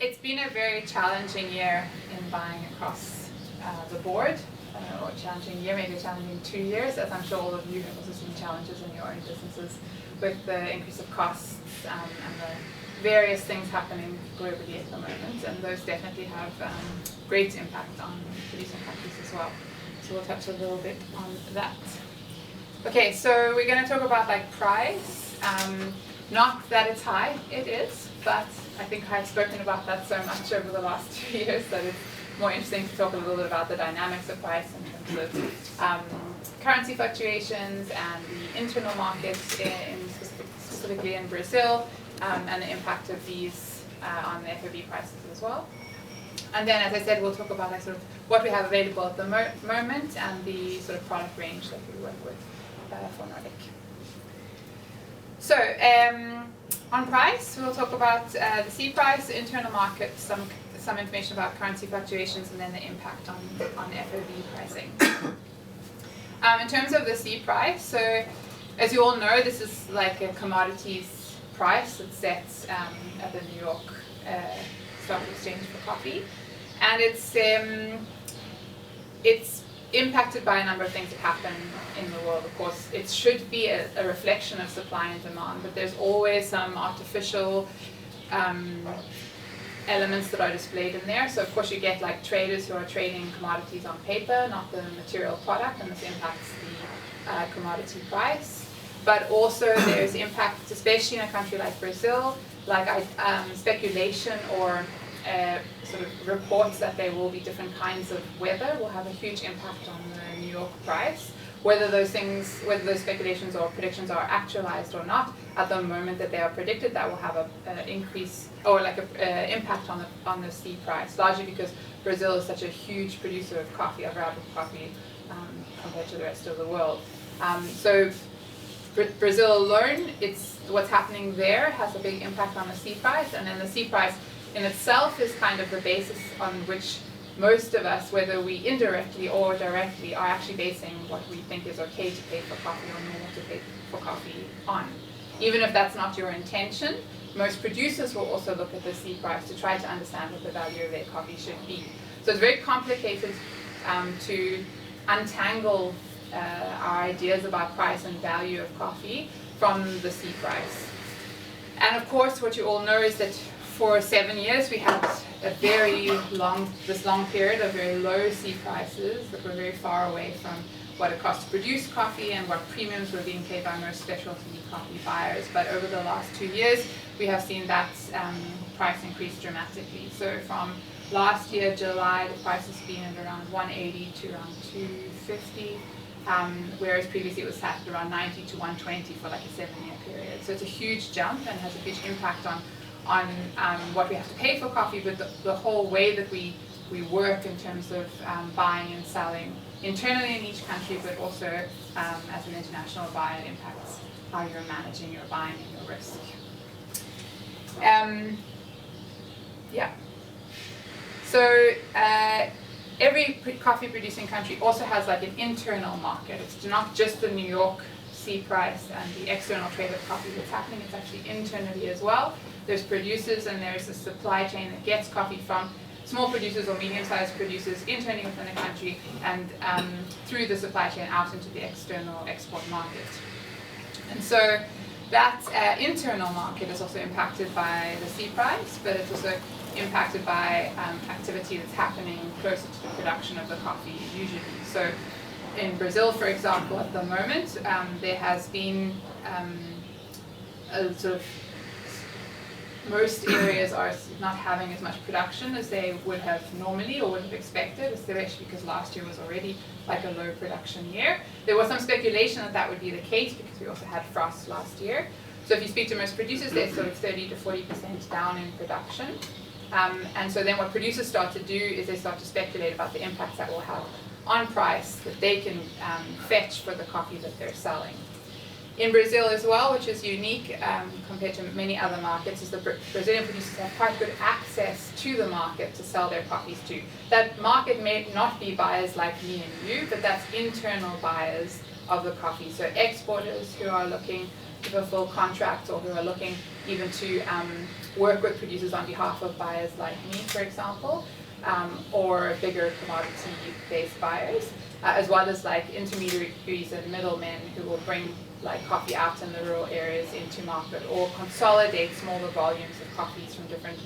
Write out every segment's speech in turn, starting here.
It's been a very challenging year in buying across the board, or challenging year, maybe a challenging 2 years, as I'm sure all of you have also seen challenges in your own businesses with the increase of costs and the various things happening globally at the moment, and those definitely have great impact on producing countries as well. So we'll touch a little bit on that. Okay, so we're going to talk about like price. Not that it's high, it is, but I think I've spoken about that so much over the last 2 years that it's more interesting to talk a little bit about the dynamics of price in terms of currency fluctuations and the internal markets specifically in Brazil, and the impact of these on the FOB prices as well. And then, as I said, we'll talk about like sort of what we have available at the moment and the sort of product range that we work with for Nordic. So, on price, we'll talk about the C price, the internal market, some information about currency fluctuations, and then the impact on FOB pricing. In terms of the C price, so as you all know, this is like a commodities price that's set at the New York Stock Exchange for coffee, and it's impacted by a number of things that happen in the world. Of course, it should be a reflection of supply and demand, but there's always some artificial elements that are displayed in there. So of course you get like traders who are trading commodities on paper, not the material product, and this impacts the commodity price. But also there's impact, especially in a country like Brazil, like speculation or sort of reports that there will be different kinds of weather will have a huge impact on the New York price. Whether those speculations or predictions are actualized or not, at the moment that they are predicted, that will have an increase or like an impact on the C price, largely because Brazil is such a huge producer of coffee, of Arabic coffee, compared to the rest of the world. So Brazil alone, what's happening there has a big impact on the C price, and then the C price in itself is kind of the basis on which most of us, whether we indirectly or directly, are actually basing what we think is okay to pay for coffee or normal to pay for coffee on. Even if that's not your intention, most producers will also look at the C price to try to understand what the value of their coffee should be. So it's very complicated to untangle our ideas about price and value of coffee from the C price. And of course, what you all know is that for 7 years we had this long period of very low C prices that were very far away from what it cost to produce coffee and what premiums were being paid by most specialty coffee buyers. But over the last 2 years, we have seen that price increase dramatically. So from last year, July, the price has been at around 180 to around 250, whereas previously it was set at around 90 to 120 for like a 7-year period. So it's a huge jump and has a huge impact on what we have to pay for coffee, but the whole way that we work in terms of buying and selling internally in each country, but also as an international buyer, it impacts how you're managing your buying and your risk. So every coffee producing country also has like an internal market. It's not just the New York C price and the external trade of coffee that's happening, it's actually internally as well. There's producers and there's a supply chain that gets coffee from small producers or medium-sized producers internally within a country and through the supply chain out into the external export market. And so that internal market is also impacted by the C price, but it's also impacted by activity that's happening closer to the production of the coffee usually. So in Brazil, for example, at the moment, there has been a sort of most areas are not having as much production as they would have normally or would have expected, especially because last year was already like a low production year. There was some speculation that that would be the case because we also had frost last year. So if you speak to most producers, they're sort of 30 to 40% down in production. And so then what producers start to do is they start to speculate about the impacts that will have on price that they can fetch for the coffee that they're selling. In Brazil as well, which is unique compared to many other markets, is the Brazilian producers have quite good access to the market to sell their coffees to. That market may not be buyers like me and you, but that's internal buyers of the coffee. So exporters who are looking to fulfill contracts or who are looking even to work with producers on behalf of buyers like me, for example, or bigger commodity-based buyers, as well as like intermediaries and middlemen who will bring like coffee out in the rural areas into market, or consolidate smaller volumes of coffees from different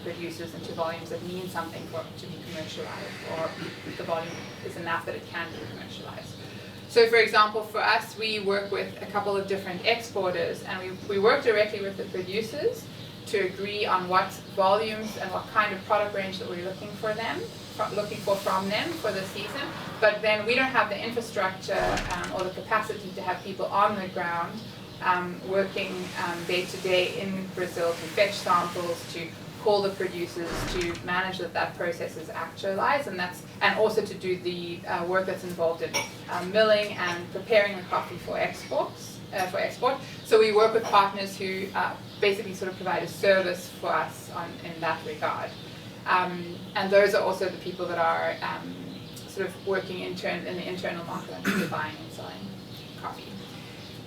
producers into volumes that mean something to be commercialized, or the volume is enough that it can be commercialized. So for example, for us, we work with a couple of different exporters, and we work directly with the producers to agree on what volumes and what kind of product range that we're looking for from them for the season. But then we don't have the infrastructure or the capacity to have people on the ground working day to day in Brazil to fetch samples, to call the producers, to manage that process is actualized, and also to do the work that's involved in milling and preparing the coffee for export. So we work with partners who basically sort of provide a service for us in that regard. And those are also the people that are sort of working in the internal market and buying and selling coffee.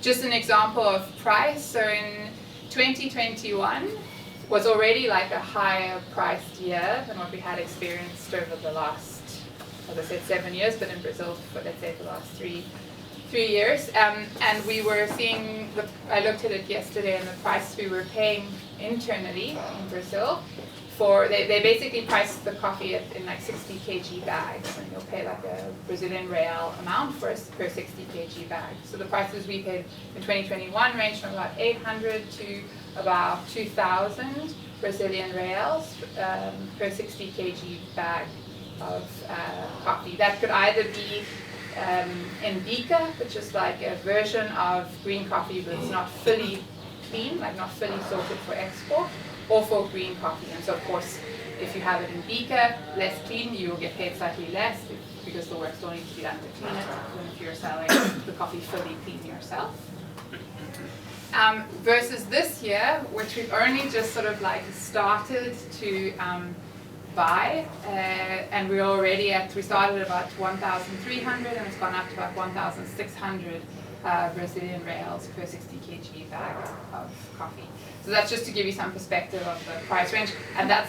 Just an example of price. So in 2021 was already like a higher priced year than what we had experienced over the last, as I said, 7 years, but in Brazil, for let's say the last three years. And we were seeing, I looked at it yesterday, and the price we were paying internally in Brazil they basically price the coffee in like 60 kg bags, and you'll pay like a Brazilian real amount per 60 kg bag. So the prices we paid in 2021 ranged from about 800 to about 2,000 Brazilian reals per 60 kg bag of coffee. That could either be Indica, which is like a version of green coffee but it's not fully clean, like not fully sorted for export, or for green coffee. And so of course, if you have it in Indica, less clean, you will get paid slightly less because the work still needs to be done to clean it, than if you're selling the coffee fully clean yourself. Versus this year, which we've only just sort of like started to buy, and we're already we started at about 1,300 and it's gone up to about 1,600 Brazilian reals per 60 kg bag of coffee. So that's just to give you some perspective of the price range, and that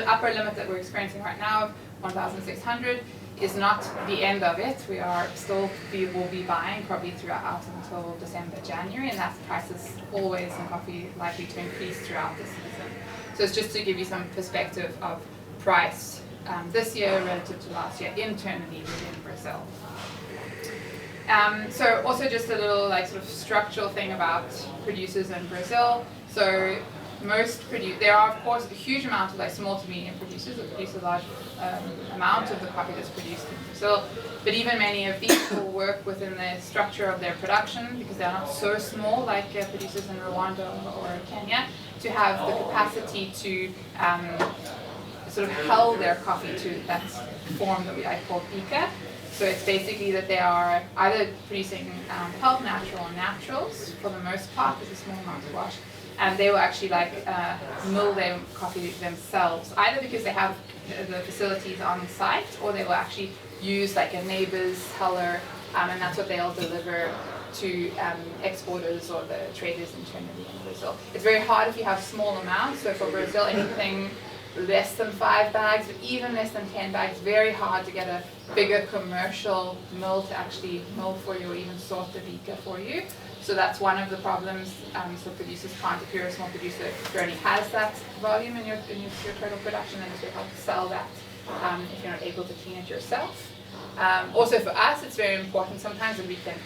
upper limit that we're experiencing right now of 1,600 is not the end of it. We will be buying probably throughout until December, January, and that price is always in coffee likely to increase throughout the season. So it's just to give you some perspective of price this year relative to last year internally within Brazil. So also just a little like sort of structural thing about producers in Brazil. So there are of course a huge amount of like small to medium producers that produce a large amount of the coffee that's produced in Brazil. But even many of these will work within the structure of their production because they're not so small like producers in Rwanda or Kenya to have the capacity to sort of hull their coffee to that form that I call Bika. So it's basically that they are either producing pulp natural or naturals for the most part, there's a small amount of wash, and they will actually like mill their coffee themselves, either because they have the facilities on site, or they will actually use like a neighbor's huller, and that's what they'll deliver to exporters or the traders internally in Brazil. It's very hard if you have small amounts, so for Brazil anything less than 5 bags, but even less than 10 bags, very hard to get a bigger commercial mill to actually mill for you or even sort the Bika for you. So that's one of the problems. So producers can't, if you're a small producer, if you already has that volume in your total production, then it's very hard to sell that if you're not able to clean it yourself. Also for us, it's very important sometimes that we can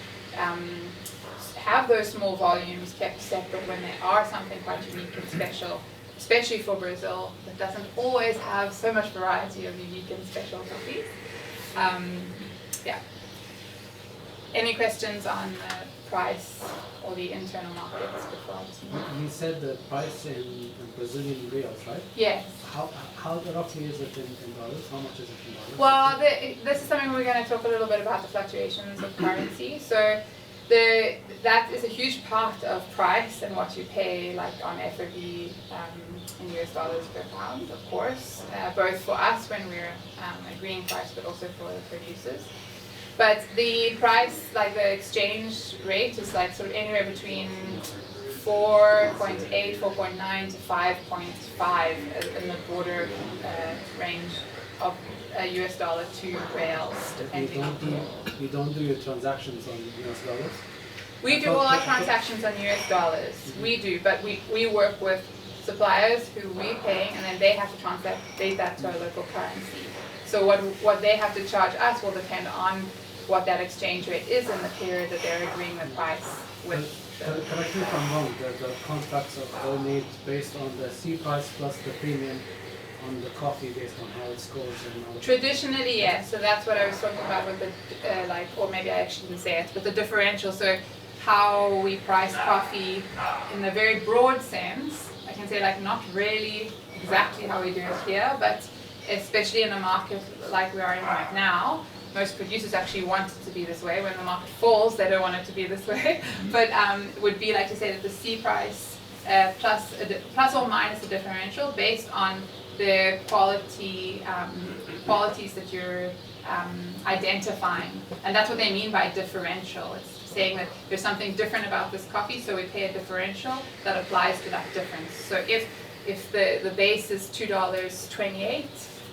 have those small volumes kept separate when they are something quite unique and special, especially for Brazil, that doesn't always have so much variety of unique and special coffees. Yeah. Any questions on the price or the internal markets before I just move? You said the price in Brazilian reals, right? Yes. How roughly is it in dollars? How much is it in dollars? Well, this is something we're going to talk a little bit about, the fluctuations of currency. So that is a huge part of price and what you pay like on FOB in US dollars per pound, of course, both for us when we're agreeing price, but also for the producers. But the price, like the exchange rate, is like sort of anywhere between 4.8, 4.9 to 5.5 in the broader range of US dollar to reals, depending on. You don't do your transactions on US dollars? We do all our transactions on US dollars. We do, but we work with suppliers who we pay, and then they have to translate that to our local currency. So what they have to charge us will depend on what that exchange rate is in the period that they're agreeing the price with. Correct me if I'm wrong, the contracts are all made based on the C price plus the premium on the coffee based on how it scores and all. Traditionally, yes. So that's what I was talking about with the, or maybe I actually didn't say it, but the differential. So how we price coffee in a very broad sense. I can say like not really exactly how we do it here, but especially in a market like we are in right now, most producers actually want it to be this way. When the market falls, they don't want it to be this way. But would be like to say that the C price plus or minus the differential based on the qualities that you're identifying. And that's what they mean by differential. It's saying that there's something different about this coffee, so we pay a differential that applies to that difference. So if the base is $2.28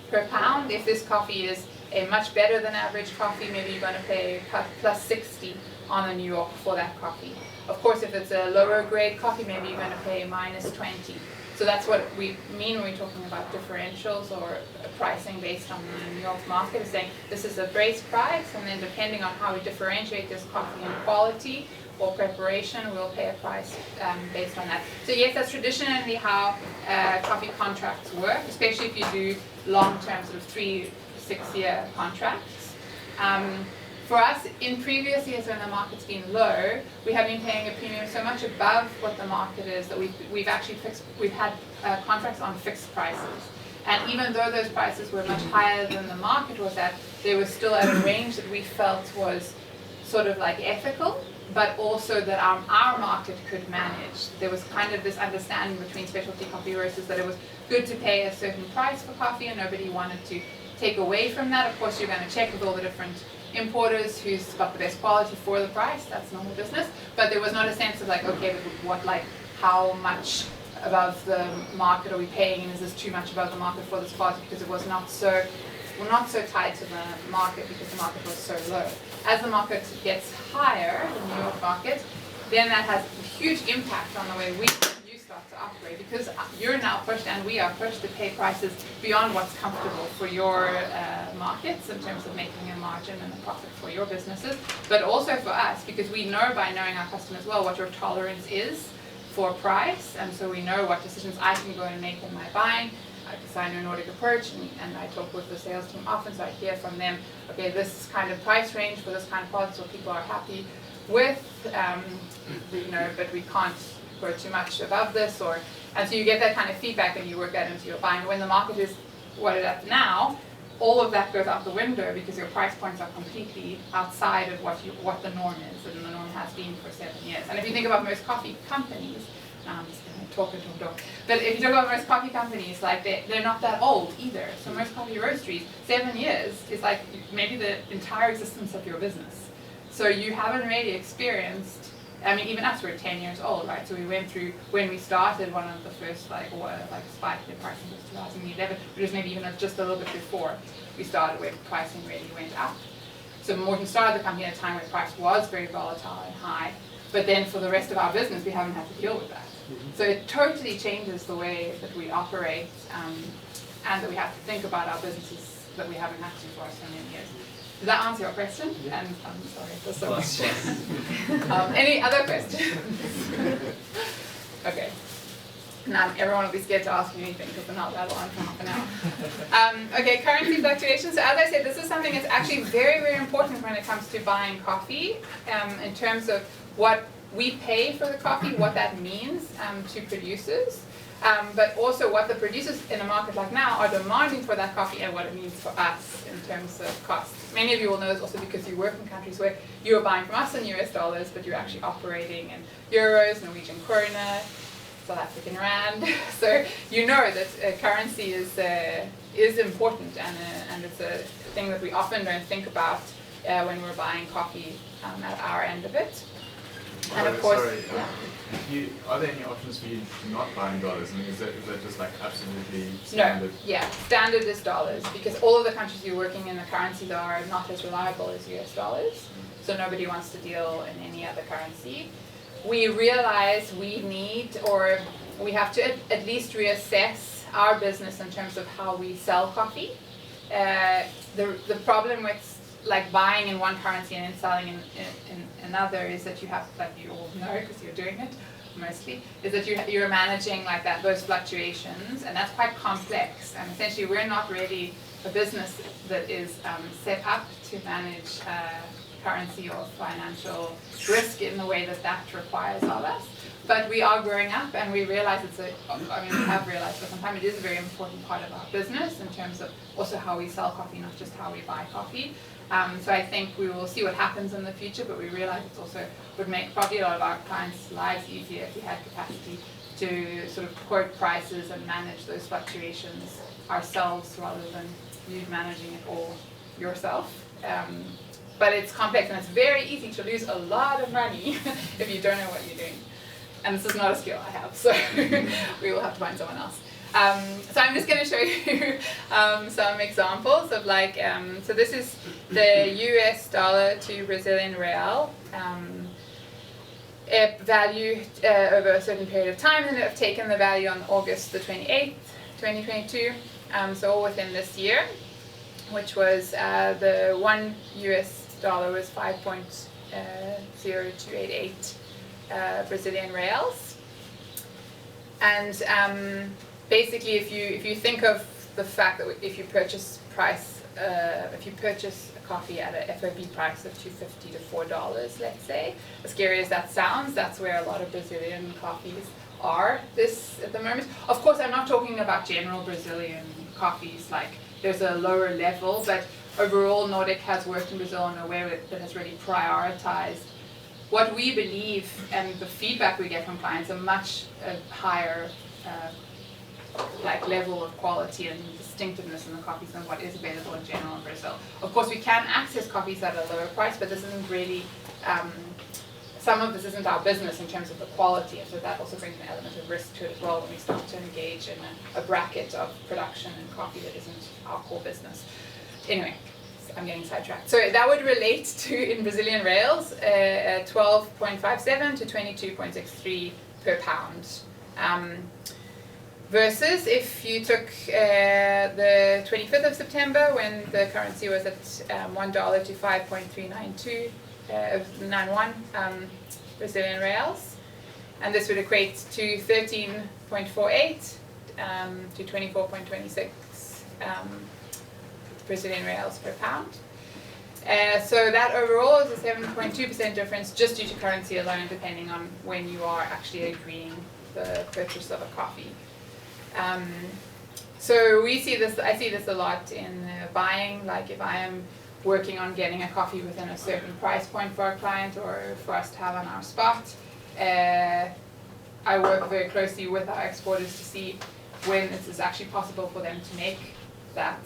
per pound, if this coffee is a much better than average coffee, maybe you're going to pay plus 60 on the New York for that coffee. Of course, if it's a lower grade coffee, maybe you're going to pay minus 20. So that's what we mean when we're talking about differentials or pricing based on the New York market, is saying this is the base price, and then depending on how we differentiate this coffee in quality or preparation, we'll pay a price based on that. So yes, that's traditionally how coffee contracts work, especially if you do long-term, sort of 3 to 6 year contracts. For us, in previous years when the market's been low, we have been paying a premium so much above what the market is that we've had contracts on fixed prices. And even though those prices were much higher than the market was at, they were still at a range that we felt was sort of like ethical, but also that our market could manage. There was kind of this understanding between specialty coffee roasters that it was good to pay a certain price for coffee and nobody wanted to take away from that. Of course, you're going to check with all the different importers who's got the best quality for the price. That's normal business. But there was not a sense of like, okay, how much above the market are we paying, and is this too much above the market for this quality, because it was not so tied to the market because the market was so low. As the market gets higher, the New York market, then that has a huge impact on the way you start to operate, because you're now pushed, and we are pushed, to pay prices beyond what's comfortable for your markets in terms of making a margin and a profit for your businesses, but also for us, because we know by knowing our customers well what your tolerance is for price, and so we know what decisions I can go and make in my buying. Because I know Nordic Approach, and I talk with the sales team often, so I hear from them, okay, this kind of price range for this kind of product, so people are happy with, but we can't go too much above this, and so you get that kind of feedback and you work that into your buying. When the market is what it's at now, all of that goes out the window because your price points are completely outside of what the norm is, and the norm has been for 7 years. And if you think about most coffee companies, I'm just going to talk. But if you talk about most coffee companies, like they're not that old either. So most coffee roasteries, 7 years is like maybe the entire existence of your business. So you haven't really experienced. I mean, even us, we're 10 years old, right? So we went through, when we started, one of the first spike in pricing was 2011, which was maybe even just a little bit before we started, where pricing really went up. So Morton started the company at a time where price was very volatile and high, but then for the rest of our business, we haven't had to deal with that. So it totally changes the way that we operate, and that we have to think about our businesses that we haven't had to for so many years. Does that answer your question? Yeah. And I'm sorry for so much. Any other questions? Okay. Now everyone will be scared to ask me anything because we're not that long for half an hour. Okay, currency fluctuations. So as I said, this is something that's actually very, very important when it comes to buying coffee, in terms of what we pay for the coffee, what that means to producers, but also what the producers in a market like now are demanding for that coffee and what it means for us in terms of cost. Many of you will know this also because you work in countries where you are buying from us in US dollars, but you're actually operating in euros, Norwegian krona, South African rand. So you know that currency is important, and it's a thing that we often don't think about when we're buying coffee at our end of it. And of course, sorry. Are there any options for you not buying dollars? I mean, is that just like absolutely standard? No, yeah, standard is dollars, because all of the countries you're working in, the currencies are not as reliable as US dollars, so nobody wants to deal in any other currency. We realize we need, or we have to at least reassess our business in terms of how we sell coffee. The problem with like buying in one currency and then selling in another is that you have, like you all know because you're doing it mostly, is that you're managing like those fluctuations, and that's quite complex. And essentially we're not really a business that is set up to manage currency or financial risk in the way that requires of us. But we are growing up, and we realize we have realized for some time it is a very important part of our business in terms of also how we sell coffee, not just how we buy coffee. So I think we will see what happens in the future, but we realize it also would make probably a lot of our clients' lives easier if we had capacity to sort of quote prices and manage those fluctuations ourselves rather than you managing it all yourself. But it's complex, and it's very easy to lose a lot of money if you don't know what you're doing. And this is not a skill I have, so we will have to find someone else. So I'm just going to show you some examples of like, so this is the US dollar to Brazilian real value over a certain period of time, and I've taken the value on August the 28th, 2022, so all within this year, which was the $1 was 5.0288 Brazilian reals. And basically, if you think of the fact that if you purchase a coffee at a FOB price of $2.50 to $4, let's say, as scary as that sounds, that's where a lot of Brazilian coffees are at the moment. Of course, I'm not talking about general Brazilian coffees, like there's a lower level, but overall Nordic has worked in Brazil in a way that has really prioritized what we believe, and the feedback we get from clients, a much higher like level of quality and distinctiveness in the coffees than what is available in general in Brazil. Of course, we can access coffees at a lower price, but this isn't really, some of this isn't our business in terms of the quality, and so that also brings an element of risk to it as well when we start to engage in a bracket of production and coffee that isn't our core business. Anyway, I'm getting sidetracked. So that would relate to, in Brazilian reals, 12.57 to 22.63 per pound. Versus if you took the 25th of September, when the currency was at $1 to 5.391 Brazilian reals, and this would equate to 13.48 to 24.26 Brazilian reals per pound. So that overall is a 7.2% difference just due to currency alone, depending on when you are actually agreeing the purchase of a coffee. So we see this, I see this a lot in buying, like if I am working on getting a coffee within a certain price point for a client or for us to have on our spot, I work very closely with our exporters to see when it is actually possible for them to make that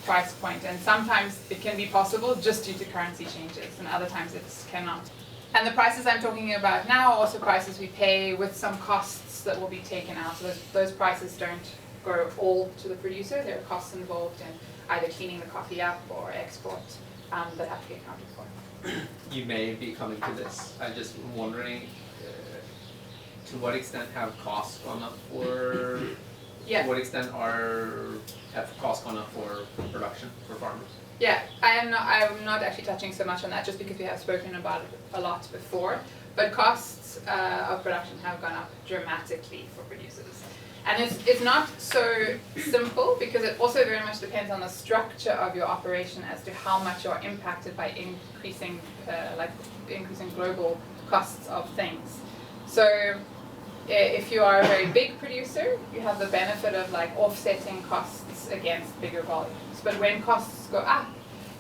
price point. And sometimes it can be possible just due to currency changes, and other times it cannot. And the prices I'm talking about now are also prices we pay with some costs that will be taken out. So those prices don't go all to the producer. There are costs involved in either cleaning the coffee up or export that have to be accounted for. You may be coming to this. I'm just wondering, to what extent have costs gone up for? Yeah. To what extent have costs gone up for production for farmers? Yeah, I'm not actually touching so much on that, just because we have spoken about it a lot before. But costs of production have gone up dramatically for producers. And it's not so simple, because it also very much depends on the structure of your operation as to how much you're impacted by increasing global costs of things. So if you are a very big producer, you have the benefit of like offsetting costs against bigger volumes. But when costs go up,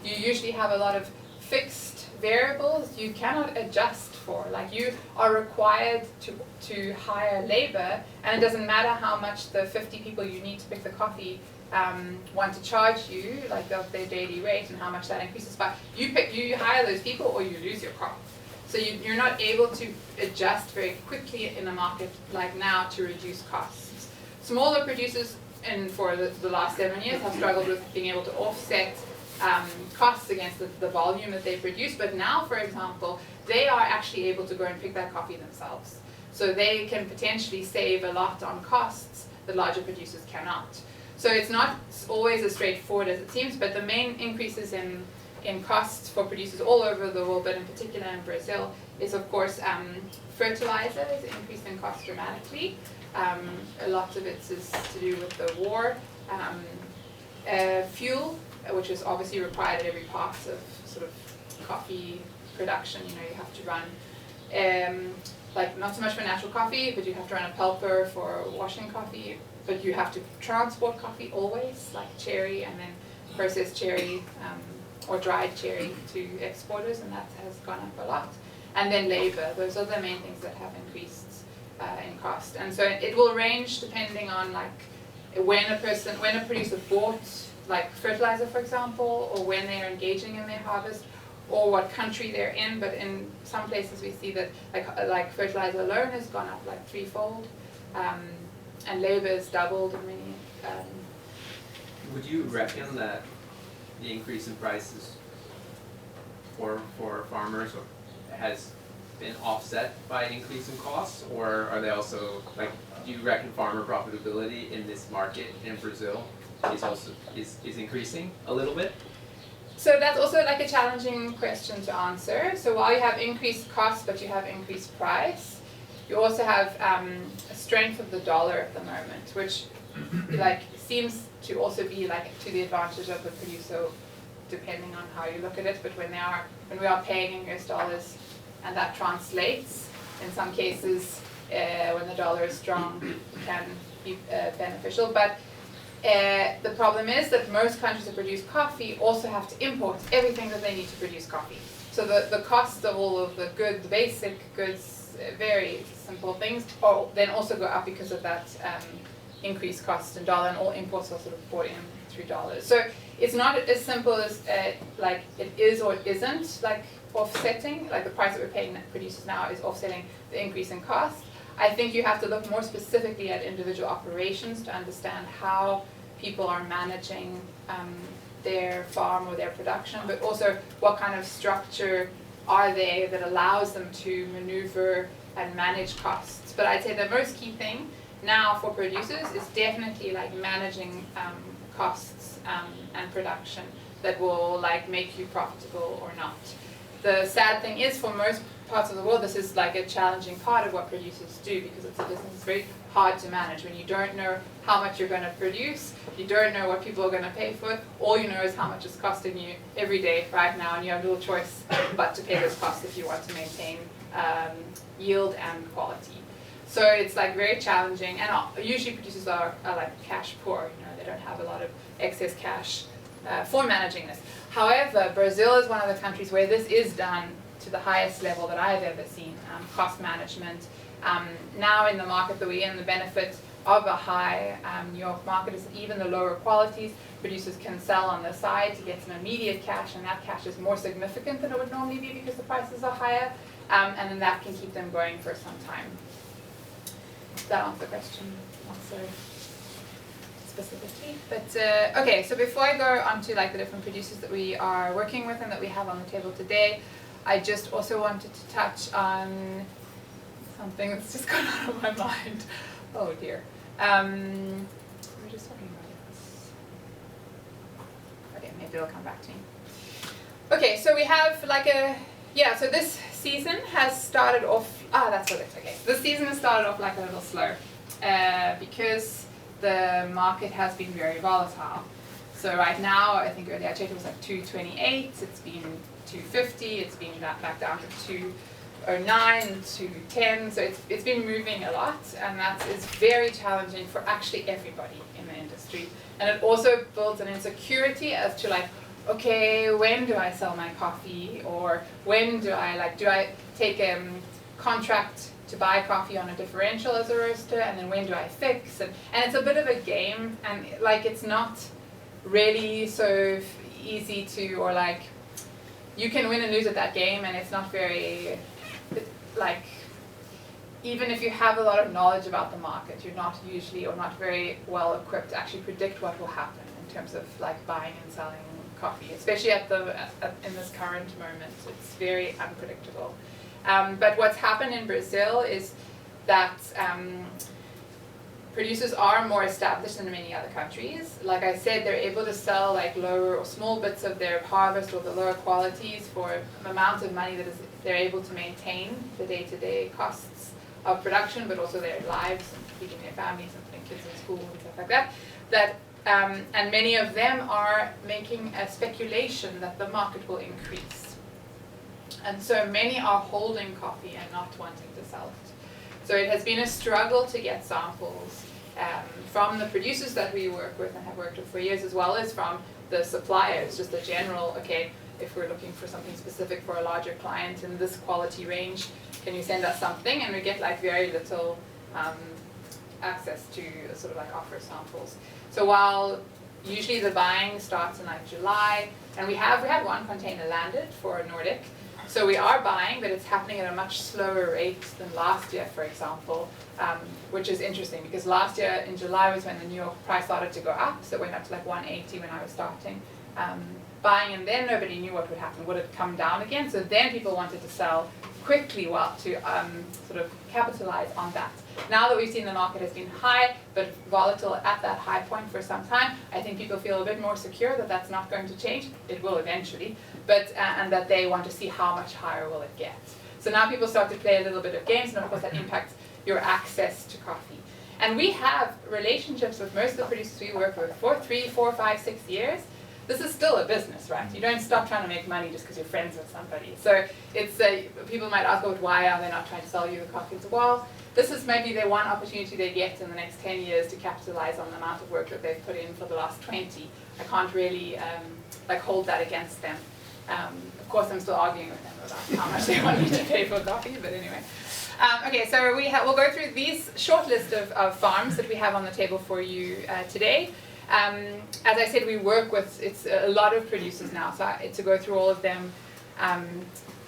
you usually have a lot of fixed variables you cannot adjust for. Like you are required to hire labor, and it doesn't matter how much the 50 people you need to pick the coffee want to charge you, like of their daily rate, and how much that increases. But you hire those people or you lose your crop. So you're not able to adjust very quickly in a market like now to reduce costs. Smaller producers for the last 7 years have struggled with being able to offset costs against the volume that they produce, but now, for example, they are actually able to go and pick that coffee themselves. So they can potentially save a lot on costs that larger producers cannot. So it's not always as straightforward as it seems, but the main increases in costs for producers all over the world, but in particular in Brazil, is of course fertilizer is increased in cost dramatically. A lot of it is to do with the war. Fuel, which is obviously required at every part of sort of coffee production. You know, you have to run, like not so much for natural coffee, but you have to run a pulper for washing coffee. But you have to transport coffee always, like cherry and then processed cherry or dried cherry to exporters, and that has gone up a lot. And then labor, those are the main things that have increased in cost. And so it will range depending on like when a producer bought like fertilizer, for example, or when they are engaging in their harvest, or what country they're in. But in some places we see that like fertilizer alone has gone up like threefold, and labor has doubled in many. Would you reckon that the increase in prices for farmers has been offset by an increase in costs, or are they also, like, do you reckon farmer profitability in this market in Brazil is increasing a little bit? So that's also like a challenging question to answer. So while you have increased costs but you have increased price, you also have a strength of the dollar at the moment, which like seems to also be like to the advantage of the producer, depending on how you look at it. But when we are paying in US dollars, and that translates in some cases when the dollar is strong, can be beneficial. But the problem is that most countries that produce coffee also have to import everything that they need to produce coffee. So the cost of all of the goods, the basic goods, very simple things, then also go up because of that increased cost in dollar, and all imports are sort of bought in through dollars. So it's not as simple as like it is or it isn't like offsetting, like the price that we're paying producers now is offsetting the increase in cost. I think you have to look more specifically at individual operations to understand how people are managing their farm or their production, but also what kind of structure are they that allows them to maneuver and manage costs. But I'd say the most key thing now for producers is definitely like managing costs and production that will like make you profitable or not. The sad thing is, for most parts of the world, this is like a challenging part of what producers do, because it's a business that's very hard to manage. When you don't know how much you're going to produce, you don't know what people are going to pay for it, all you know is how much it's costing you every day right now, and you have little choice but to pay those costs if you want to maintain yield and quality. So it's like very challenging, and usually producers are like cash poor, you know, they don't have a lot of excess cash for managing this. However, Brazil is one of the countries where this is done to the highest level that I've ever seen, cost management. Now in the market that we're in, the benefit of a high New York market is that even the lower qualities, producers can sell on the side to get some immediate cash, and that cash is more significant than it would normally be because the prices are higher, and then that can keep them going for some time. Does that answer the question? Not so specifically, but okay, so before I go on to like the different producers that we are working with and that we have on the table today, I just also wanted to touch on something that's just gone out of my mind. Oh dear. We were just talking about this. Okay, maybe it'll come back to me. Okay, so we have like so this season has started off, that's what it's, okay. This season has started off like a little slow because the market has been very volatile. So right now, I think earlier I checked, it was like 228, it's been 250, it's been back down to 209, 210, so it's been moving a lot, and that is very challenging for actually everybody in the industry. And it also builds an insecurity as to like, okay, when do I sell my coffee, or when do I take a contract to buy coffee on a differential as a roaster, and then when do I fix, and it's a bit of a game, and like it's not really so easy to, or like you can win and lose at that game, and it's not very like, even if you have a lot of knowledge about the market, you're not usually or not very well equipped to actually predict what will happen in terms of like buying and selling coffee, especially in this current moment. It's very unpredictable. But what's happened in Brazil is that producers are more established than many other countries. Like I said, they're able to sell like lower or small bits of their harvest or the lower qualities for an amount of money that they're able to maintain the day-to-day costs of production, but also their lives and feeding their families and putting kids in school and stuff like that. And many of them are making a speculation that the market will increase. And so many are holding coffee and not wanting to sell it. So it has been a struggle to get samples from the producers that we work with and have worked with for years, as well as from the suppliers, just a general, okay, if we're looking for something specific for a larger client in this quality range, can you send us something? And we get like very little access to sort of like offer samples. So while usually the buying starts in like July, and we had one container landed for Nordic, so we are buying, but it's happening at a much slower rate than last year, for example, which is interesting because last year in July was when the New York price started to go up, so it went up to like 180 when I was starting buying, and then nobody knew what would happen. Would it come down again? So then people wanted to sell quickly to sort of capitalize on that. Now that we've seen the market has been high, but volatile at that high point for some time, I think people feel a bit more secure that that's not going to change. It will eventually, but and that they want to see how much higher will it get. So now people start to play a little bit of games, and of course that impacts your access to coffee. And we have relationships with most of the producers we work with for 3, 4, 5, 6 years. This is still a business, right? You don't stop trying to make money just because you're friends with somebody. So it's people might ask, well, why are they not trying to sell you the coffee? Well, this is maybe the one opportunity they get in the next 10 years to capitalize on the amount of work that they've put in for the last 20. I can't really like hold that against them. Of course, I'm still arguing with them about how much they want me to pay for coffee, but anyway. Okay, so we'll go through these short list of farms that we have on the table for you today. As I said, we work with a lot of producers now, so to go through all of them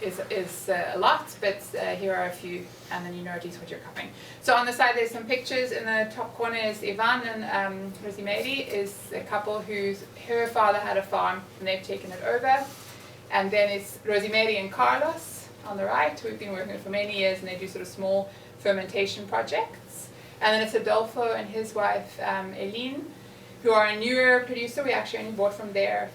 is a lot, but here are a few, and then you know at least what you're covering. So on the side there's some pictures. In the top corner is Ivan and Rosemary, is a couple her father had a farm and they've taken it over. And then it's Rosemary and Carlos on the right, who we've been working with for many years, and they do sort of small fermentation projects. And then it's Adolfo and his wife Eileen, who are a newer producer. We actually only bought from their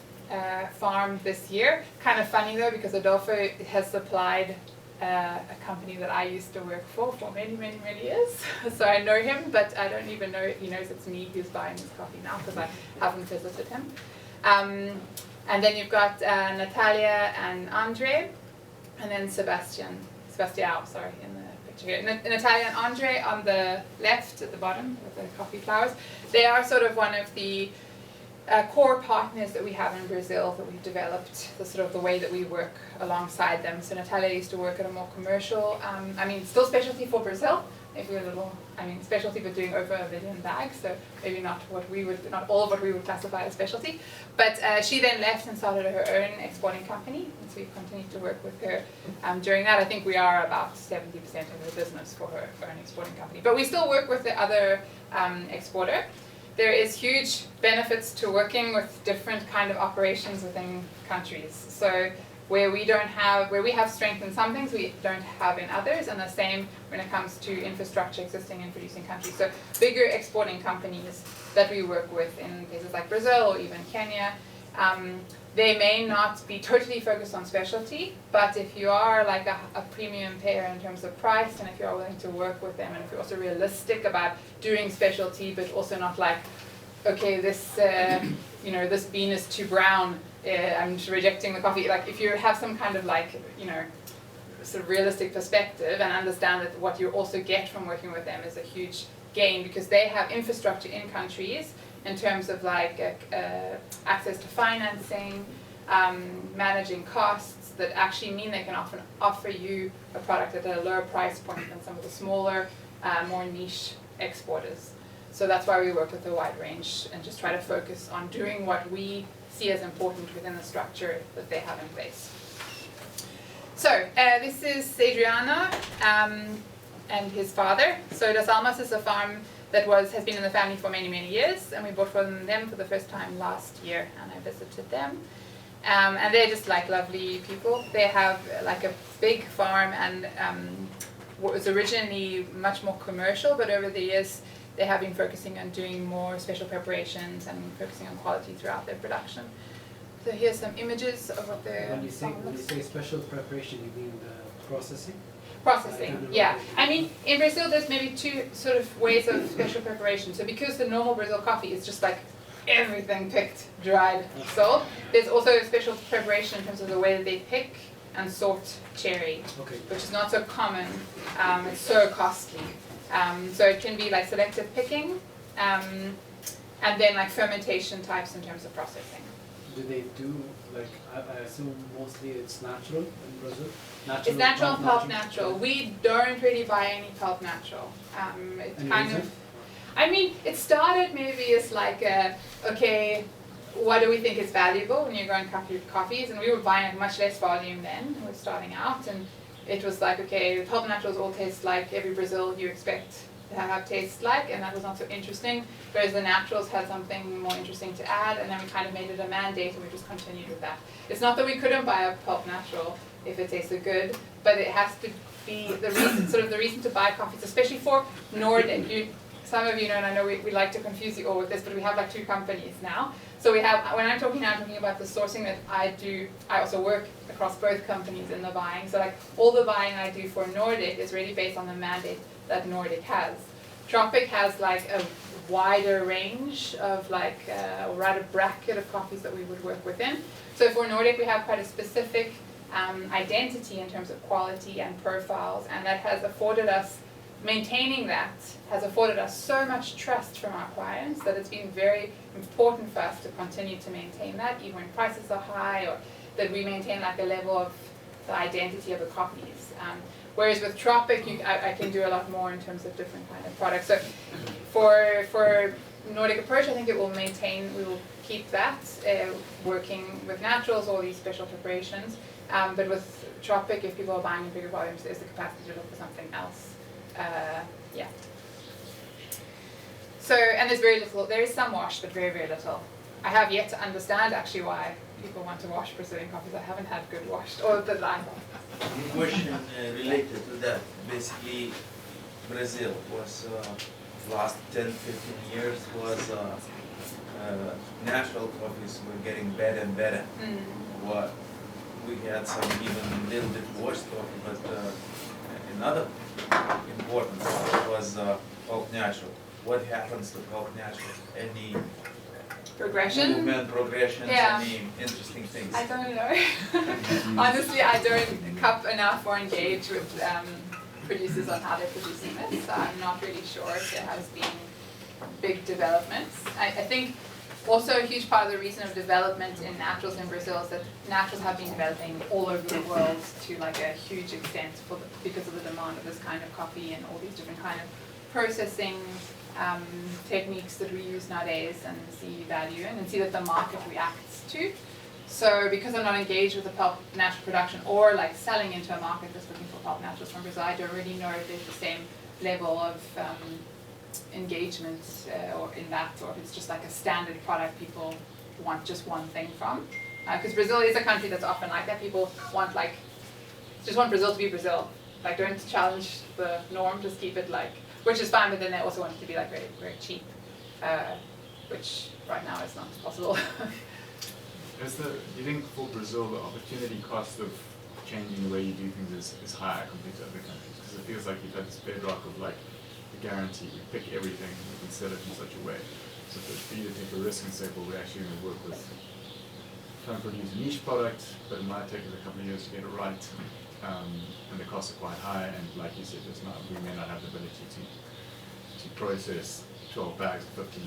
farm this year. Kind of funny though, because Adolfo has supplied a company that I used to work for many, many, many years. So I know him, but I don't even know he knows it's me who's buying his coffee now, because I haven't visited him. And then you've got Natalia and Andre, and then Sebastião, in the picture here. Natalia and Andre on the left at the bottom with the coffee flowers. They are sort of one of the core partners that we have in Brazil that we've developed, the way that we work alongside them. So Natalia used to work at a more commercial, still specialty for Brazil. If we're specialty but doing over 1 billion bags, so maybe not all of what we would classify as specialty. But she then left and started her own exporting company, and so we've continued to work with her during that. I think we are about 70% of the business for her own exporting company. But we still work with the other exporter. There is huge benefits to working with different kind of operations within countries. So where we have strength in some things, we don't have in others, and the same when it comes to infrastructure existing in producing countries. So bigger exporting companies that we work with in places like Brazil or even Kenya, they may not be totally focused on specialty, but if you are like a premium payer in terms of price, and if you are willing to work with them, and if you're also realistic about doing specialty, but also not like, okay, this this bean is too brown, I'm rejecting the coffee. Like if you have some kind of sort of realistic perspective and understand that what you also get from working with them is a huge gain, because they have infrastructure in countries in terms of access to financing, managing costs, that actually mean they can often offer you a product at a lower price point than some of the smaller, more niche exporters. So that's why we work with a wide range and just try to focus on doing what we see as important within the structure that they have in place. So this is Adriano and his father. So Das Almas is a farm that has been in the family for many, many years, and we bought from them for the first time last year, and I visited them. And they're just like lovely people. They have like a big farm, and what was originally much more commercial, but over the years they have been focusing on doing more special preparations and focusing on quality throughout their production. So here's some images of what their When you farm looks. say special preparation, you mean the processing? Processing, yeah. I mean, in Brazil there's maybe two sort of ways of special preparation. So because the normal Brazil coffee is just like everything picked, dried, sold, there's also a special preparation in terms of the way that they pick and sort cherry, Okay. which is not so common. It's so costly. So it can be like selective picking, and then like fermentation types in terms of processing. Do they do, like, I assume mostly it's natural in Brazil? It's natural, pulp natural. We don't really buy any pulp natural. It's Any kind reason? of, I mean, it started maybe as like okay, what do we think is valuable when you're growing coffees? And we were buying much less volume then. We were starting out, and it was like, okay, the pulp naturals all taste like every Brazil you expect to have taste like, and that was not so interesting. Whereas the naturals had something more interesting to add, and then we kind of made it a mandate, and we just continued with that. It's not that we couldn't buy a pulp natural if it tasted good, but it has to be the reason, sort of the reason to buy coffees, especially for Nordic. Some of you know, and I know we like to confuse you all with this, but we have like two companies now. So we have, when I'm talking now, I'm talking about the sourcing that I do. I also work across both companies in the buying. So like all the buying I do for Nordic is really based on the mandate that Nordic has. Tropic has like a wider range of like, or rather bracket of coffees that we would work within. So for Nordic, we have quite a specific identity in terms of quality and profiles, and that has afforded us, maintaining that has afforded us so much trust from our clients that it's been very important for us to continue to maintain that, even when prices are high, or that we maintain like a level of the identity of the coffees. Whereas with Tropic, I can do a lot more in terms of different kind of products. So for Nordic Approach, I think it will maintain, we will keep that, working with naturals, all these special preparations. But with Tropic, if people are buying in bigger volumes, there's the capacity to look for something else. Yeah. So, and there's very little, there is some wash, but very, very little. I have yet to understand actually why people want to wash Brazilian coffees. I haven't had good washed, or that I Question related to that. Basically, Brazil was last 10-15 years was natural coffees were getting better and better. What we had some even little bit washed coffee, but another important part was pulp natural. What happens to pulp natural? Any progression. movement, progressions, Yeah. any interesting things? I don't know. Honestly, I don't cup enough or engage with producers on how they're producing this, so I'm not really sure if there has been big developments. I think also a huge part of the reason of development in naturals in Brazil is that naturals have been developing all over the world to like a huge extent because of the demand of this kind of coffee and all these different kind of processing techniques that we use nowadays, and see value in and see that the market reacts to. So because I'm not engaged with the pulp natural production or like selling into a market that's looking for pulp naturals from Brazil, I don't really know if there's the same level of engagement or in that, or if it's just like a standard product people want just one thing from. Because Brazil is a country that's often like that. People want like, just want Brazil to be Brazil. Like don't challenge the norm, just keep it like, which is fine, but then they also want it to be like very, very cheap, which right now is not possible. Do you think for Brazil the opportunity cost of changing the way you do things is higher compared to other countries? Because it feels like you've had this bedrock of like the guarantee, you pick everything, you can sell it in such a way. So for you to take a risk and say, well, we're actually going to work with, try and produce a niche product, but it might take us a couple of years to get it right, and the costs are quite high, and like you said, we may not have the ability to process 12 bags or 15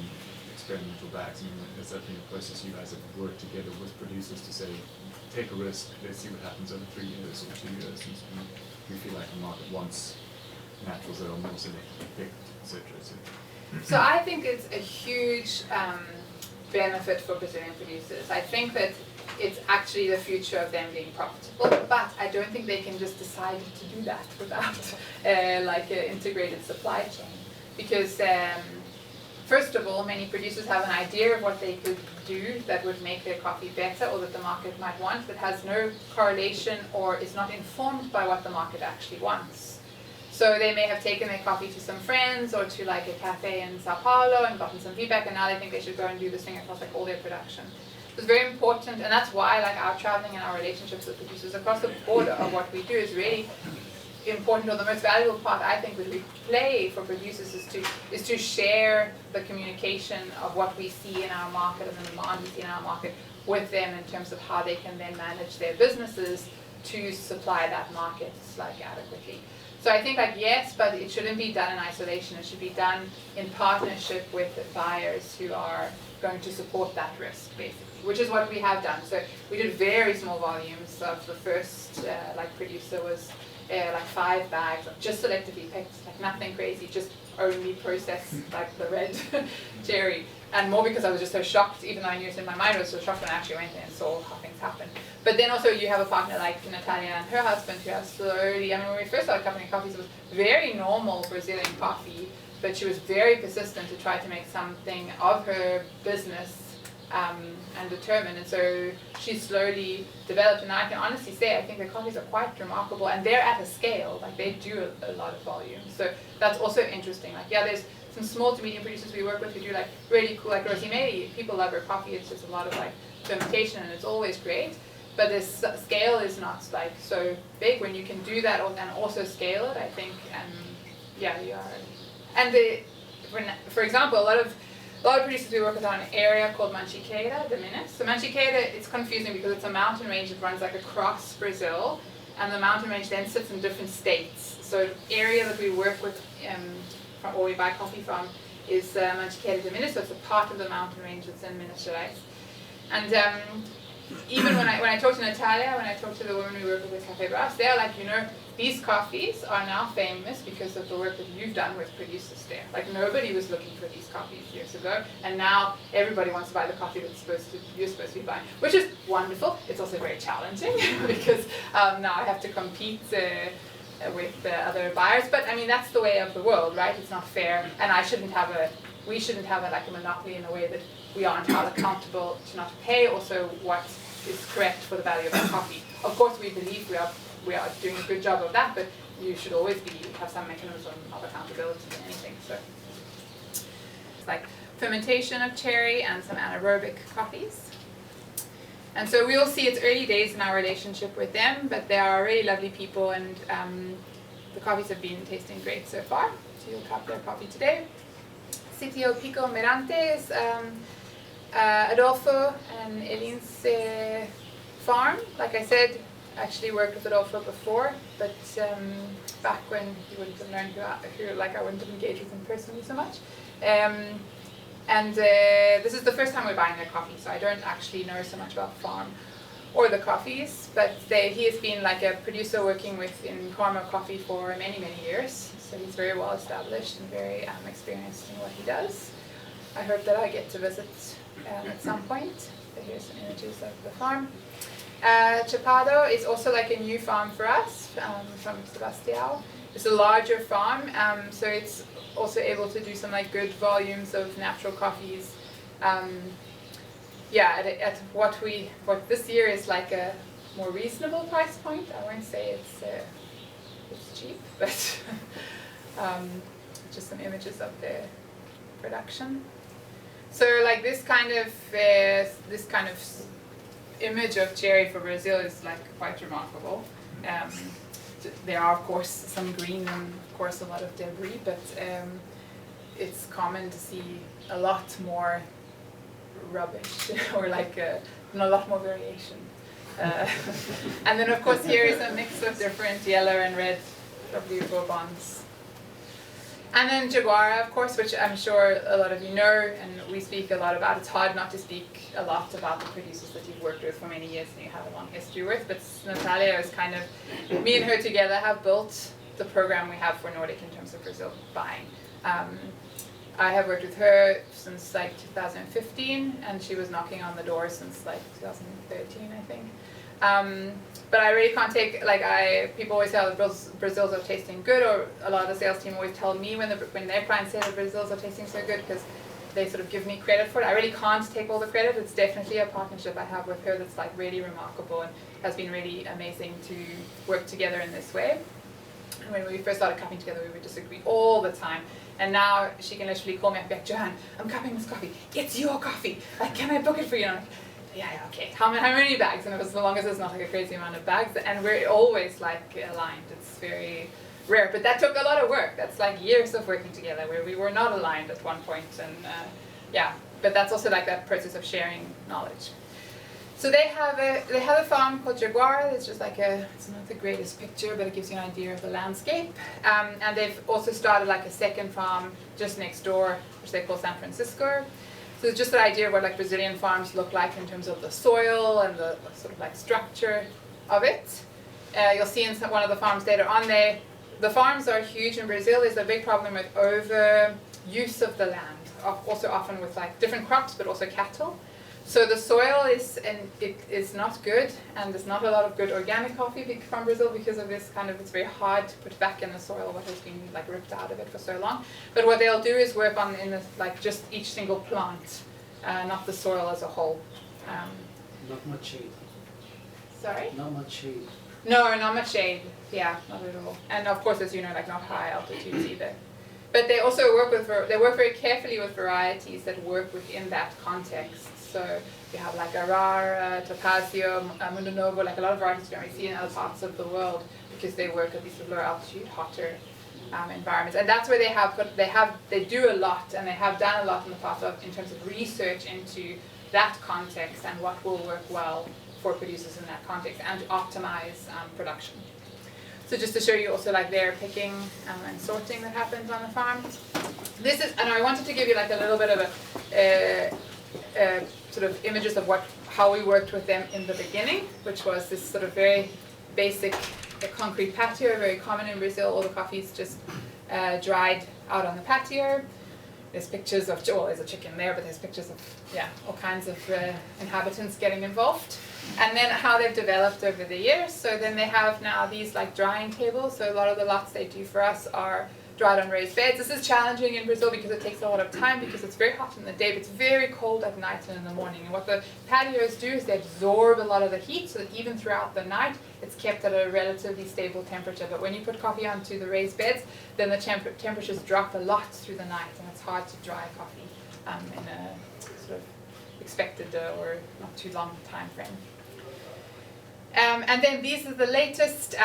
experimental bags. I mean, is that been a process you guys have worked together with producers to say, take a risk, let's see what happens over 3 years or 2 years, and we feel like the market wants naturals that are more selectively picked, etc., etc. So I think it's a huge benefit for Brazilian producers. I think that it's actually the future of them being profitable. But I don't think they can just decide to do that without like an integrated supply chain. Because first of all, many producers have an idea of what they could do that would make their coffee better or that the market might want, but has no correlation or is not informed by what the market actually wants. So they may have taken their coffee to some friends or to like a cafe in Sao Paulo and gotten some feedback, and now they think they should go and do this thing across like all their production. So it's very important, and that's why like our traveling and our relationships with producers across the board of what we do is really important, or the most valuable part I think that we play for producers is to share the communication of what we see in our market and the demand we see in our market with them in terms of how they can then manage their businesses to supply that market like adequately. So I think like yes, but it shouldn't be done in isolation. It should be done in partnership with buyers who are going to support that risk, basically, which is what we have done. So we did very small volumes of the first like producer was like 5 bags of just selectively picked, like nothing crazy, just only processed like the red cherry. And more because I was just so shocked, even though I knew it in my mind, I was so shocked when I actually went there and saw how things happen. But then also you have a partner like Natalia and her husband who have slowly, I mean when we first started Company Coffees, it was very normal Brazilian coffee, but she was very persistent to try to make something of her business and determined, and so she slowly developed, and I can honestly say I think the coffees are quite remarkable, and they're at a scale, like they do a lot of volume, so that's also interesting. Like yeah, there's some small to medium producers we work with who do like really cool, like Rosie May, people love her coffee, it's just a lot of like fermentation and it's always great, but this scale is not like so big when you can do that and also scale it, I think, and yeah, you are. And for example, a lot of producers we work with are in an area called Manchiqueira de Minas. So Manchiqueira, it's confusing because it's a mountain range that runs like across Brazil, and the mountain range then sits in different states. So the area that we work with, or we buy coffee from, is Manchiqueira de Minas, so it's a part of the mountain range that's in Minas Gerais. And even when I talk to Natalia, when I talk to the women we work with Café Brás, they're like, you know, these coffees are now famous because of the work that you've done with producers there. Like nobody was looking for these coffees years ago, and now everybody wants to buy the coffee that's you're supposed to be buying, which is wonderful. It's also very challenging because now I have to compete with other buyers. But I mean that's the way of the world, right? It's not fair, and we shouldn't have like a monopoly in a way that we aren't held accountable to not pay also what is correct for the value of the coffee. Of course, we believe we are doing a good job of that, but you should always have some mechanism of accountability in anything. So it's like fermentation of cherry and some anaerobic coffees. And so we'll see it's early days in our relationship with them, but they are really lovely people, and the coffees have been tasting great so far. So you'll cup their coffee today. Sitio Pico Mirantes, Adolfo and Eline's farm. Like I said, actually worked with Adolfo before, but back when you wouldn't have learned who like I wouldn't have engaged with him personally so much. And this is the first time we're buying their coffee, so I don't actually know so much about the farm or the coffees, but he has been like a producer working in Karma Coffee for many, many years, so he's very well established and very experienced in what he does. I hope that I get to visit at some point. So here's some images of the farm. Chapado is also like a new farm for us from Sebastião. It's a larger farm, so it's also able to do some like good volumes of natural coffees. At what this year is like a more reasonable price point. I won't say it's cheap, but just some images of the production. So like this kind of image of cherry for Brazil is like quite remarkable. There are of course some green and of course a lot of debris, but it's common to see a lot more rubbish or like a lot more variation. And then of course here is a mix of different yellow and red lovely Bourbons. And then Jaguara, of course, which I'm sure a lot of you know, and we speak a lot about. It's hard not to speak a lot about the producers that you've worked with for many years and you have a long history with, but Natalia is kind of, me and her together have built the program we have for Nordic in terms of Brazil buying. I have worked with her since like 2015, and she was knocking on the door since like 2013, I think. But I really can't take, like, people always say, oh, the Brazils are tasting good, or a lot of the sales team always tell me when their clients say the Brazils are tasting so good, because they sort of give me credit for it. I really can't take all the credit. It's definitely a partnership I have with her that's like really remarkable and has been really amazing to work together in this way. And when we first started cupping together, we would disagree all the time. And now she can literally call me up and be like, Johan, I'm cupping this coffee. It's your coffee. Like, can I book it for you? And I'm like, yeah, okay. How many bags? And it was, as long as it's not like a crazy amount of bags. And we're always like aligned. It's very rare. But that took a lot of work. That's like years of working together where we were not aligned at one point. And yeah, but that's also like that process of sharing knowledge. So they have a farm called Jaguar. It's just like it's not the greatest picture, but it gives you an idea of the landscape. And they've also started like a second farm just next door, which they call San Francisco. So it's just an idea of what like Brazilian farms look like in terms of the soil and the sort of like structure of it. You'll see in one of the farms later on there, the farms are huge in Brazil. There's a big problem with overuse of the land, also often with like different crops, but also cattle. So the soil is not good, and there's not a lot of good organic coffee from Brazil because of this kind of, it's very hard to put back in the soil what has been like ripped out of it for so long. But what they'll do is work on like just each single plant, not the soil as a whole. Not much shade. Sorry? Not much shade. No, not much shade. Yeah, not at all. And of course, as you know, like not high altitudes either. But they also work very carefully with varieties that work within that context. So you have like Arar, Tocasio, Mundo Novo, like a lot of varieties you don't really see in other parts of the world because they work at these lower altitude, hotter environments. And that's where they do a lot, and they have done a lot in the past in terms of research into that context and what will work well for producers in that context and to optimize production. So just to show you also like their picking and sorting that happens on the farm. This is, and I wanted to give you like a little bit of a sort of images of how we worked with them in the beginning, which was this sort of very basic concrete patio, very common in Brazil. All the coffee's just dried out on the patio. There's pictures of, well, there's a chicken there, but there's pictures of, yeah, all kinds of inhabitants getting involved. And then how they've developed over the years. So then they have now these like drying tables. So a lot of the lots they do for us are dried on raised beds. This is challenging in Brazil because it takes a lot of time because it's very hot in the day, but it's very cold at night and in the morning. And what the patios do is they absorb a lot of the heat so that even throughout the night, it's kept at a relatively stable temperature. But when you put coffee onto the raised beds, then the temperatures drop a lot through the night, and it's hard to dry coffee in a sort of expected or not too long time frame. And then these are the latest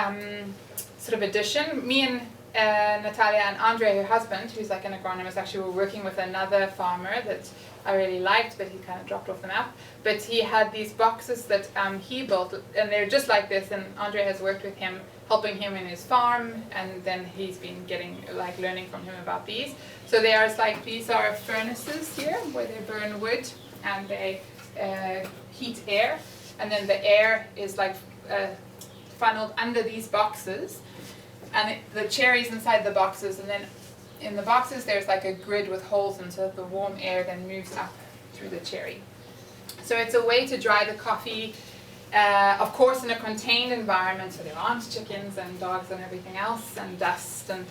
sort of addition. Me and Natalia and Andre, her husband, who's like an agronomist, actually were working with another farmer that I really liked, but he kind of dropped off the map. But he had these boxes that he built, and they're just like this, and Andre has worked with him, helping him in his farm, and then he's been learning from him about these. So there's like, these are furnaces here, where they burn wood, and they heat air, and then the air is like funneled under these boxes, and the cherries inside the boxes, and then in the boxes there's like a grid with holes in, so that the warm air then moves up through the cherry. So it's a way to dry the coffee, of course in a contained environment, so there aren't chickens and dogs and everything else, and dust, and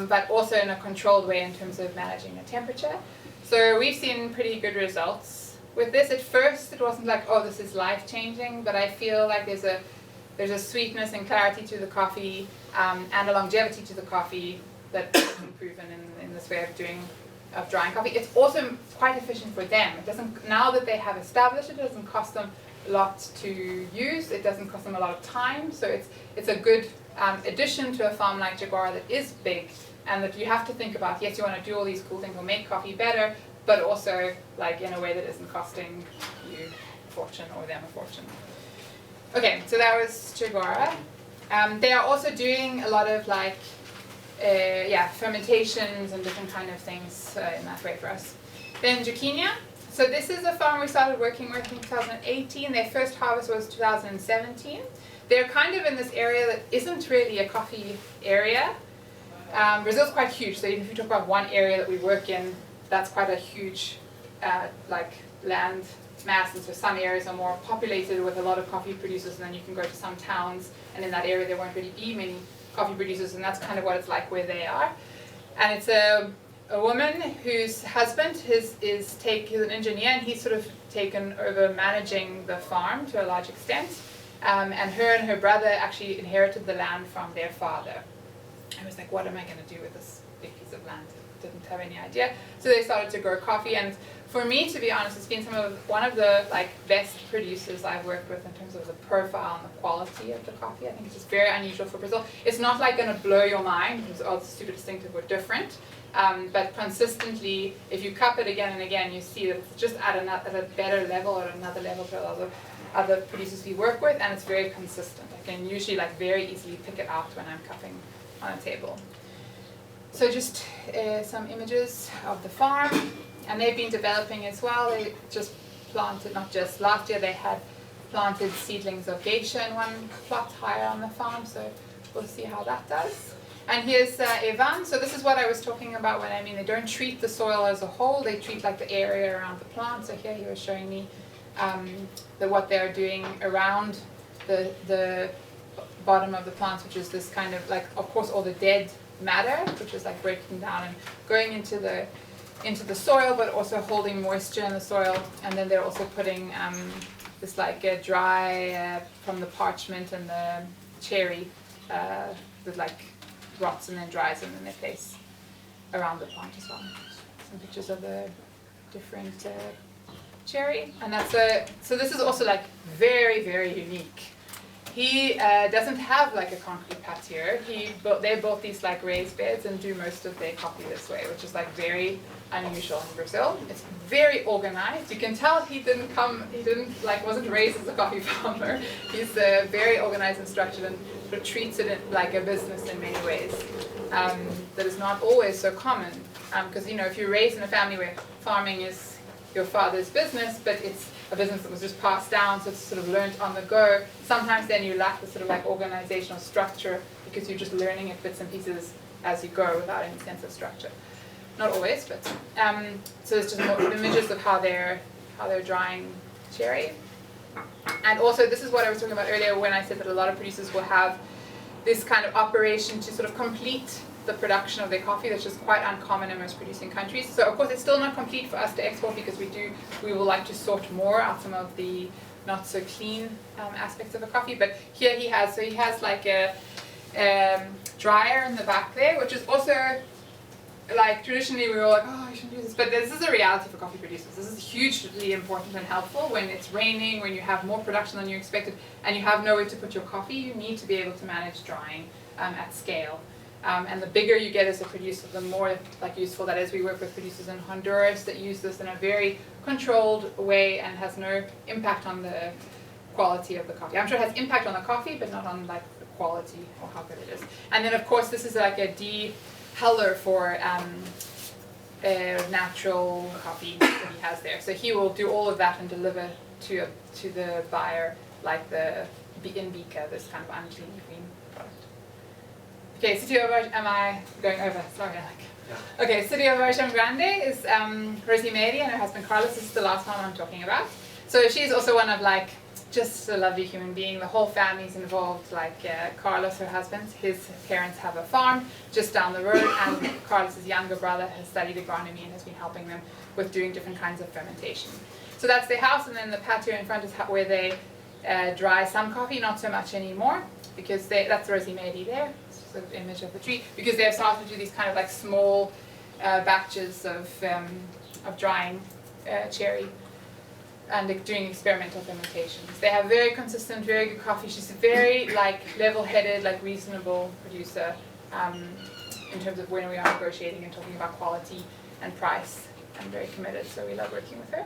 but also in a controlled way in terms of managing the temperature. So we've seen pretty good results with this. At first it wasn't like, oh, this is life-changing, but I feel like there's a sweetness and clarity to the coffee, and a longevity to the coffee that has been proven in this way of drying coffee. It's also quite efficient for them. It doesn't, now that they have established it, doesn't cost them a lot to use. It doesn't cost them a lot of time. So it's a good addition to a farm like Jaguar that is big, and that you have to think about, yes, you want to do all these cool things, will make coffee better, but also like in a way that isn't costing you a fortune or them a fortune. Okay, so that was Jaguar. They are also doing a lot of like, fermentations and different kind of things in that way for us. Then Juquinha. So this is a farm we started working with in 2018. Their first harvest was 2017. They're kind of in this area that isn't really a coffee area. Brazil's quite huge, so even if you talk about one area that we work in, that's quite a huge like land mass, and so some areas are more populated with a lot of coffee producers, and then you can go to some towns, and in that area there won't really be many coffee producers, and that's kind of what it's like where they are. And it's a woman whose husband is an engineer, and he's sort of taken over managing the farm to a large extent. And her brother actually inherited the land from their father. I was like, what am I going to do with this big piece of land? Didn't have any idea. So they started to grow coffee, and for me, to be honest, it's been one of the like best producers I've worked with in terms of the profile and the quality of the coffee. I think it's just very unusual for Brazil. It's not like going to blow your mind because it's super distinctive or different, but consistently, if you cup it again and again, you see that it's just at a better level or another level to other producers we work with, and it's very consistent. I can usually like very easily pick it out when I'm cupping on a table. So just some images of the farm, and they've been developing as well. They just planted, not just last year, they had planted seedlings of geisha in one plot higher on the farm, so we'll see how that does. And here's Evan. So this is what I was talking about when I mean they don't treat the soil as a whole, they treat like the area around the plant. So here he was showing me what they're doing around the bottom of the plants, which is this kind of like, of course, all the dead matter, which is like breaking down and going into the soil, but also holding moisture in the soil. And then they're also putting this like dry from the parchment and the cherry that like rots and then dries, and then they place around the plant as well. Some pictures of the different cherry, and so this is also like very, very unique. He doesn't have like a concrete patio. They built these like raised beds and do most of their coffee this way, which is like very unusual in Brazil. It's very organized. You can tell wasn't raised as a coffee farmer. He's very organized and structured, and sort of treats it like a business in many ways. That is not always so common, because if you're raised in a family where farming is your father's business, but it's a business that was just passed down, so it's sort of learned on the go. Sometimes then you lack the sort of like organizational structure because you're just learning it bits and pieces as you go without any sense of structure. Not always, but so it's just more images of how they're drying cherry. And also, this is what I was talking about earlier when I said that a lot of producers will have this kind of operation to sort of complete the production of their coffee. That's just quite uncommon in most producing countries. So of course it's still not complete for us to export, because we will like to sort more out some of the not so clean aspects of a coffee. But here he has like a dryer in the back there, which is also like traditionally we were like, oh, you shouldn't do this, but this is a reality for coffee producers. This is hugely important and helpful when it's raining, when you have more production than you expected, and you have nowhere to put your coffee. You need to be able to manage drying at scale. And the bigger you get as a producer, the more like useful that is. We work with producers in Honduras that use this in a very controlled way and has no impact on the quality of the coffee. I'm sure it has impact on the coffee, but not on like the quality or how good it is. And then of course this is like a de-huller for natural coffee that he has there. So he will do all of that and deliver to the buyer like the in-beaker, this kind of unclean green product. Okay, city of am I going over? Sorry, Okay, city of Ocean Grande is Rosie Mary and her husband Carlos. This is the last one I'm talking about. So she's also one of like just a lovely human being. The whole family's involved. Like Carlos, her husband, his parents have a farm just down the road, and Carlos's younger brother has studied agronomy and has been helping them with doing different kinds of fermentation. So that's their house, and then the patio in front is where they dry some coffee, not so much anymore, because that's Rosie Mary there. Sort of image of the tree, because they have started to do these kind of like small batches of drying cherry and doing experimental fermentations. They have very consistent, very good coffee. She's a very like level-headed, like reasonable producer in terms of when we are negotiating and talking about quality and price. I'm very committed, so we love working with her.